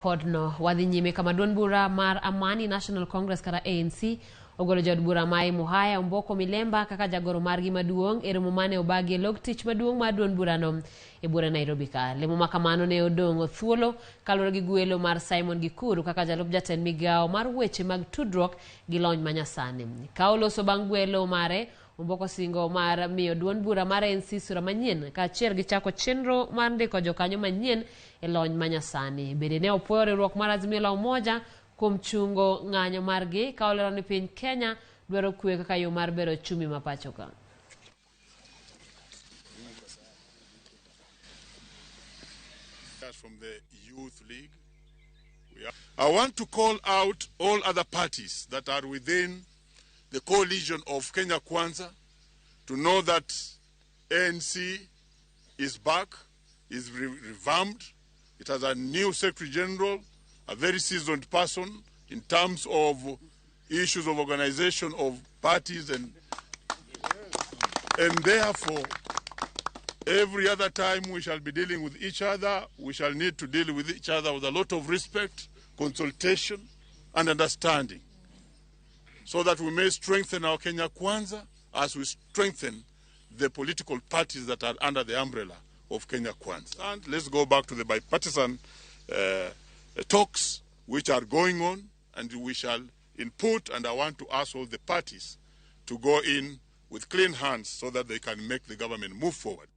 Podno wadhi nyime kama duond bura mar Amani National Congress kara ANC ogolo jod bura mai Muhaya Mboko Milemba kaka jagoro margi maduong e romo mane obagi log tich maduong mar duond bura no e bura Nairobi ka. Lemo makamano ne odongo thuolo kalore gi gwelo mar Simon Gikuru kaka jalup jatend migao mar weche mag tudruok gi lony manyasani. Ka oloso bang' gwelo mare Mboko singo mar miyo duond bura mar ANC sura manyien ka achiel gi chako chenro mar ndiko jokanyo manyien e lony manyasani. Bende ne opuoyo riwruok mar Azimio la Umoja kuom chungo ng'anyo margi ka olero ni piny Kenya dwaro kwe kaka yo mar bero chumi mapacho ka. From the Youth League, I want to call out all other parties that are within the coalition of Kenya Kwanza to know that ANC is back, is revamped. It has a new Secretary General, a very seasoned person in terms of issues of organization of parties, and therefore every other time we shall be dealing with each other, we shall need to deal with each other with a lot of respect, consultation, and understanding, so that we may strengthen our Kenya Kwanza as we strengthen the political parties that are under the umbrella of Kenya Kwanza. And let's go back to the bipartisan talks which are going on, and we shall input, and I want to ask all the parties to go in with clean hands so that they can make the government move forward.